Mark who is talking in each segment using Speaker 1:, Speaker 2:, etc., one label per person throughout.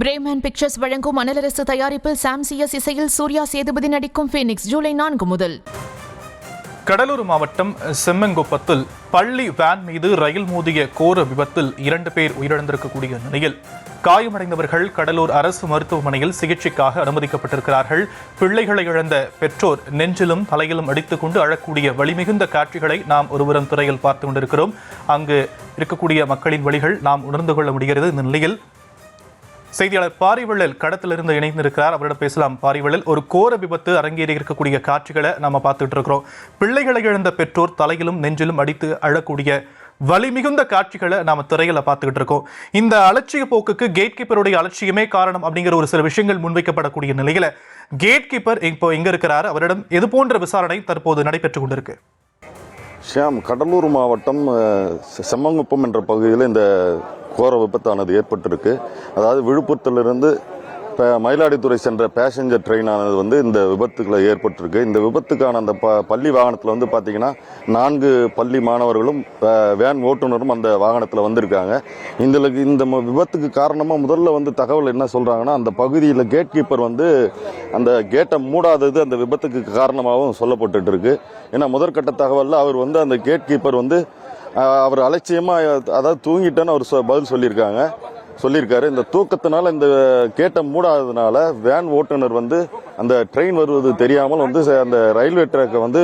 Speaker 1: Bremen pictures வழங்கும் அனலரசு தயாரிப்பில் சாம் CS இசையில் சூர்யா சேதுபதி நடிக்கும் ஃபீனிக்ஸ் ஜூலை 4 முதல்.
Speaker 2: கடலூர் மாவட்டம் செம்மங்குப்பத்தில் பள்ளி வேன் மீது ரயில் மோதிய கோர விபத்தில் 2 பேர் உயிரிழந்திருக்கக்கூடிய நிலையில் காயமடைந்தவர்கள் கடலூர் அரசு மருத்துவமனையில் சிகிச்சைக்காக அனுமதிக்கப்பட்டிருக்கிறார்கள். பிள்ளைகளை இழந்த பெற்றோர் நெஞ்சிலும் தலையிலும் அடித்துக் கொண்டு அழக்கூடிய வலிமிகுந்த காட்சிகளை நாம் ஒருபுறம் துறையில் பார்த்து கொண்டிருக்கிறோம். அங்கு இருக்கக்கூடிய மக்களின் வழிகள் நாம் உணர்ந்து கொள்ள முடிகிறது. இந்த நிலையில் செய்தியாளர் பாரிவள்ளல் கடத்திலிருந்து இணைந்திருக்கிறார். அவரிடம் பேசலாம். பாரிவள்ளல், ஒரு கோர விபத்து அரங்கேறி இருக்கக்கூடிய காட்சிகளை நம்ம பார்த்துட்டு இருக்கிறோம். பிள்ளைகளை இழந்த பெற்றோர் தலையிலும் நெஞ்சிலும் அடித்து அழக்கூடிய வலிமிகுந்த காட்சிகளை நாம திரையில பார்த்துக்கிட்டு இருக்கோம். இந்த அலட்சிய போக்குக்கு கேட் கீப்பருடைய அலட்சியமே காரணம் அப்படிங்கிற ஒரு சில விஷயங்கள் முன்வைக்கப்படக்கூடிய நிலையில கேட் கீப்பர் இப்போ எங்க இருக்கிறார், அவரிடம் எது போன்ற விசாரணை தற்போது நடைபெற்றுக் கொண்டிருக்கு?
Speaker 3: ஷியாம், கடலூர் மாவட்டம் செம்மங்குப்பம் என்ற பகுதியில் இந்த கோர விபத்தானது ஏற்பட்டிருக்கு. அதாவது விழுப்புரத்திலிருந்து மயிலாடுதுறை சென்ற பேசஞ்சர் ட்ரெயினானது இந்த விபத்துக்களை ஏற்பட்டிருக்கு. இந்த விபத்துக்கான அந்த பள்ளி வாகனத்தில் பார்த்தீங்கன்னா 4 பள்ளி மாணவர்களும் வேன் ஓட்டுநரும் அந்த வாகனத்தில் வந்திருக்காங்க. இந்த விபத்துக்கு காரணமாக முதல்ல தகவல் என்ன சொல்கிறாங்கன்னா, அந்த பகுதியில் கேட் கீப்பர் அந்த கேட்டை மூடாதது அந்த விபத்துக்கு காரணமாகவும் சொல்லப்பட்டு இருக்கு. ஏன்னா முதற்கட்ட தகவலில் அவர் அந்த கேட் கீப்பர் அவர் அலட்சியமாக, அதாவது தூங்கிட்டேன்னு அவர் பதில் சொல்லியிருக்காரு. இந்த தூக்கத்தினால இந்த கேட்டை மூடாததுனால வேன் ஓட்டுநர் அந்த ட்ரெயின் வருவது தெரியாமல் அந்த ரயில்வே ட்ராக்கை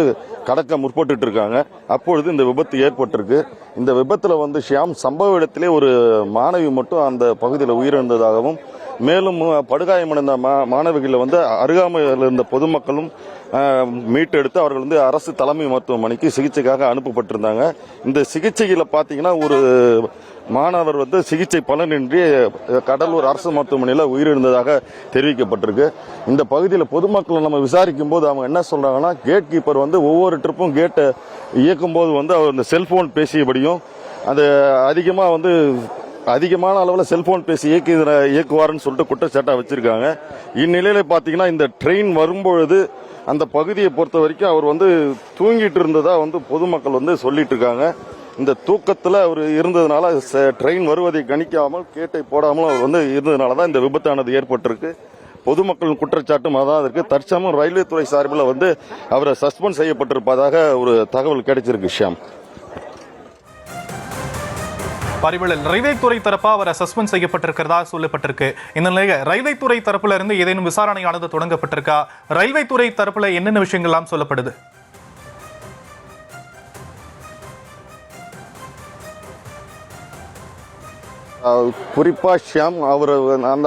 Speaker 3: கடக்க முற்பட்டு இருக்காங்க. அப்பொழுது இந்த விபத்து ஏற்பட்டிருக்கு. இந்த விபத்தில் ஷியாம், சம்பவ இடத்திலே ஒரு மாணவி மட்டும் அந்த பகுதியில் உயிரிழந்ததாகவும், மேலும் படுகாயமடைந்த மாணவிகளை அருகாமையில் இருந்த பொதுமக்களும் மீட்டெடுத்து அவர்கள் அரசு தலைமை மருத்துவமனைக்கு சிகிச்சைக்காக அனுப்பப்பட்டிருந்தாங்க. இந்த சிகிச்சையில் பார்த்தீங்கன்னா ஒரு மாணவர் சிகிச்சை பலனின்றி கடலூர் அரசு மருத்துவமனையில் உயிரிழந்ததாக தெரிவிக்கப்பட்டிருக்கு. இந்த பகுதியில் பொதுமக்களை நம்ம விசாரிக்கும் போது அவங்க என்ன சொல்றாங்கன்னா, கேட் கீப்பர் ஒவ்வொரு ட்ரிப்பும் கேட்டை இயக்கும் போது அவர் இந்த செல்போன் பேசியபடியும் அது அதிகமான அளவில் செல்போன் பேசி இயக்குவாருன்னு சொல்லிட்டு குற்றச்சாட்டாக வச்சிருக்காங்க. இந்நிலையில பார்த்தீங்கன்னா இந்த ட்ரெயின் வரும்பொழுது அந்த பகுதியை பொறுத்த வரைக்கும் அவர் தூங்கிட்டு இருந்ததா பொதுமக்கள் சொல்லிட்டு இருக்காங்க. இந்த தூக்கத்தில் அவர் இருந்ததுனால ட்ரெயின் வருவதை கணிக்காமல் கேட்டை போடாமல் அவர் இருந்ததுனால தான் இந்த விபத்தானது ஏற்பட்டிருக்கு. பொதுமக்களின் குற்றச்சாட்டும் அதான் இருக்கு. தற்சமயம் ரயில்வே துறை சார்பில் அவரை சஸ்பெண்ட் செய்யப்பட்டிருப்பதாக ஒரு தகவல் கிடைச்சிருக்கு. ஷியாம்,
Speaker 2: பாரிவள்ளல், ரயில்வே துறை தரப்பா அவரை சஸ்பெண்ட் செய்யப்பட்டிருக்கிறதா சொல்லப்பட்டிருக்கு. இந்த நிலையில ரயில்வே துறை தரப்புல இருந்து ஏதேனும் விசாரணையானது தொடங்கப்பட்டிருக்கா? ரயில்வே துறை தரப்புல என்னென்ன விஷயங்கள்லாம் சொல்லப்படுது?
Speaker 3: குறிப்பா ஷியாம்,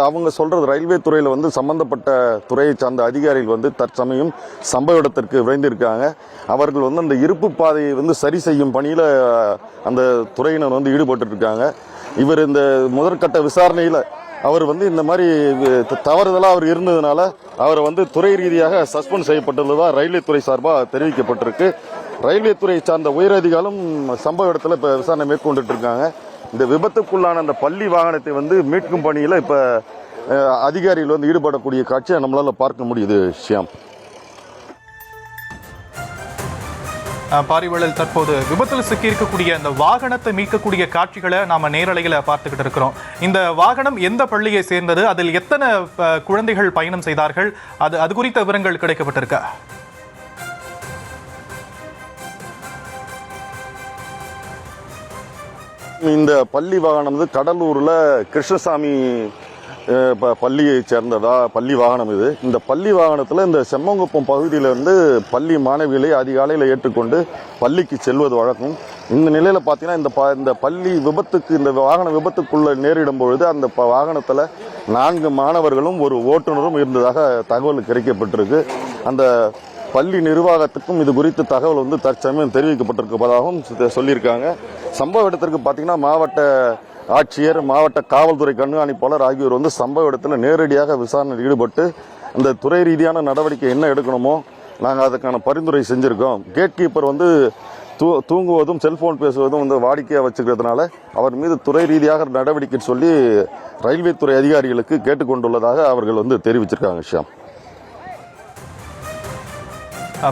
Speaker 3: அவங்க சொல்றது ரயில்வே துறையில் சம்பந்தப்பட்ட துறையை சார்ந்த அதிகாரிகள் தற்சமயம் சம்பவ இடத்திற்கு விரைந்திருக்காங்க. அவர்கள் அந்த இருப்பு பாதையை சரி செய்யும் பணியில் அந்த துறையினர் ஈடுபட்டு இருக்காங்க. இவர் இந்த முதற்கட்ட விசாரணையில் அவர் இந்த மாதிரி தவறுதலாக அவர் இருந்ததுனால அவரை துறை ரீதியாக சஸ்பெண்ட் செய்யப்பட்டுள்ளதா ரயில்வே துறை சார்பாக தெரிவிக்கப்பட்டிருக்கு. ரயில்வே துறை சார்ந்த உயரதிகாரிகளும் சம்பவ இடத்துல இப்போ விசாரணை மேற்கொண்டுட்டு இருக்காங்க. இந்த விபத்துக்குள்ளான அந்த பள்ளி வாகனத்தை மீட்கும் பணியில் இப்ப அதிகாரிகள் ஈடுபடக்கூடிய காட்சியை நம்மளால பார்க்க முடியுது. ஷியாம்,
Speaker 2: பாரிவள்ளல், தற்போது விபத்தில் சிக்கியிருக்கக்கூடிய அந்த வாகனத்தை மீட்கக்கூடிய காட்சிகளை நாம நேரலையில பார்த்துக்கிட்டு இருக்கிறோம். இந்த வாகனம் எந்த பள்ளியை சேர்ந்தது, அதில் எத்தனை குழந்தைகள் பயணம் செய்தார்கள், அது குறித்த விவரங்கள் கிடைக்கப்பட்டிருக்க?
Speaker 3: இந்த பள்ளி வாகனம் கடலூர்ல கிருஷ்ணசாமி பள்ளியை சேர்ந்ததா பள்ளி வாகனம் இது. இந்த பள்ளி வாகனத்தில் இந்த செம்மங்குப்பம் பகுதியிலிருந்து பள்ளி மாணவிகளை அதிகாலையில் ஏற்றுக்கொண்டு பள்ளிக்கு செல்வது வழக்கம். இந்த நிலையில் பார்த்தீங்கன்னா இந்த பள்ளி விபத்துக்கு, இந்த வாகன விபத்துக்குள்ள நேரிடும் பொழுது அந்த வாகனத்தில் 4 மாணவர்களும் ஒரு ஓட்டுநரும் இருந்ததாக தகவல் கிடைக்கப்பட்டிருக்கு. அந்த பள்ளி நிர்வாகத்துக்கும் இது குறித்து தகவல் தற்சமயம் தெரிவிக்கப்பட்டிருப்பதாகவும் சொல்லியிருக்காங்க. சம்பவ இடத்திற்கு பார்த்தீங்கன்னா மாவட்ட ஆட்சியர், மாவட்ட காவல்துறை கண்காணிப்பாளர் ஆகியோர் சம்பவ இடத்துல நேரடியாக விசாரணையில் ஈடுபட்டு அந்த துறை ரீதியான நடவடிக்கை என்ன எடுக்கணுமோ நாங்கள் அதுக்கான பரிந்துரை செஞ்சுருக்கோம். கேட் கீப்பர் தூங்குவதும் செல்போன் பேசுவதும் வாடிக்கையாக வச்சுக்கிறதுனால அவர் மீது துறை ரீதியாக நடவடிக்கை சொல்லி ரயில்வே துறை அதிகாரிகளுக்கு கேட்டுக்கொண்டுள்ளதாக அவர்கள் தெரிவிச்சிருக்காங்க. ஷியாம்,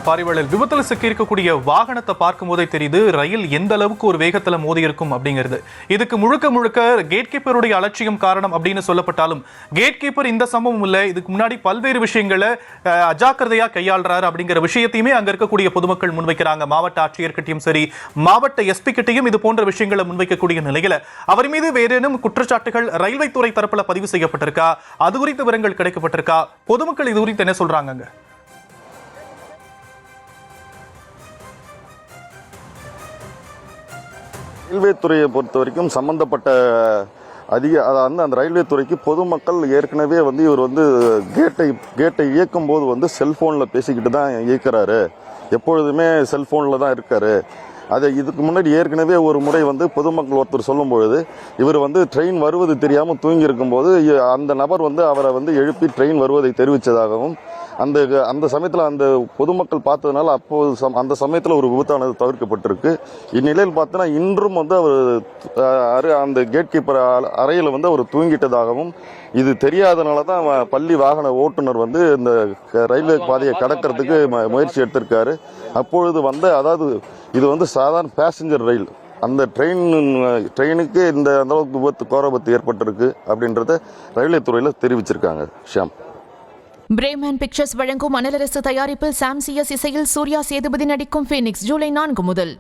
Speaker 2: பாரிவளல் விபத்தில் சிக்கியிருக்கக்கூடிய வாகனத்தை பார்க்கும் போதே தெரியுது ரயில் எந்த அளவுக்கு ஒரு வேகத்தில் மோதி இருக்கும் அப்படிங்கிறது. இதுக்கு முழுக்க முழுக்க கேட் கீப்பருடைய அலட்சியம் காரணம் அப்படின்னு சொல்லப்பட்டாலும் கேட் கீப்பர் இந்த சம்பவம் இல்லை, இதுக்கு முன்னாடி பல்வேறு விஷயங்களை அஜாக்கிரதையா கையாளுறாரு அப்படிங்கிற விஷயத்தையுமே அங்க இருக்கக்கூடிய பொதுமக்கள் முன்வைக்கிறாங்க. மாவட்ட ஆட்சியர்கிட்டையும் சரி, மாவட்ட எஸ்பி கிட்டையும் இது போன்ற விஷயங்களை முன்வைக்கக்கூடிய நிலையில அவர் மீது வேறேனும் குற்றச்சாட்டுகள் ரயில்வே துறை தரப்புல பதிவு செய்யப்பட்டிருக்கா, அது குறித்த விவரங்கள் கிடைக்கப்பட்டிருக்கா, பொதுமக்கள் இது குறித்து என்ன சொல்றாங்க?
Speaker 3: ரயில்வே துறையை பொறுத்த வரைக்கும் சம்பந்தப்பட்ட அந்த ரயில்வே துறைக்கு பொதுமக்கள் ஏற்கனவே இவர் கேட்டை இயக்கும் போது செல்போன்ல பேசிக்கிட்டு தான் இயக்குறாரு, எப்பொழுதுமே செல்போன்ல தான் இருக்காரு. அதை இதுக்கு முன்னாடி ஏற்கனவே ஒரு முறை பொதுமக்கள் ஒருத்தர் சொல்லும் பொழுது இவர் ட்ரெயின் வருவது தெரியாமல் தூங்கி இருக்கும்போது அந்த நபர் அவரை எழுப்பி ட்ரெயின் வருவதை தெரிவித்ததாகவும் அந்த சமயத்தில் அந்த பொதுமக்கள் பார்த்ததுனால அப்போது அந்த சமயத்தில் ஒரு விபத்தானது தவிர்க்கப்பட்டிருக்கு. இந்நிலையில் பார்த்தோன்னா இன்றும் அவர் அந்த கேட் கீப்பர் அறையில் அவர் தூங்கிட்டதாகவும் இது தெரியாதனால தான் பள்ளி வாகன ஓட்டுநர் இந்த ரயில்வே பாதையை கடக்கிறதுக்கு முயற்சி எடுத்திருக்காரு. அப்பொழுது அதாவது இது சாதாரண பேசஞ்சர் ரயில், அந்த ட்ரெயினுக்கு இந்த அளவுக்கு கோர விபத்து ஏற்பட்டிருக்கு அப்படின்றத ரயில்வே துறையில் தெரிவிச்சிருக்காங்க. ஷியாம்.
Speaker 1: பிரேமேன் பிக்சர்ஸ் வழங்கும் மணலரசு தயாரிப்பில் சாம் சிஎஸ் இசையில் சூர்யா சேதுபதி நடிக்கும் ஃபீனிக்ஸ் ஜூலை 4 முதல்.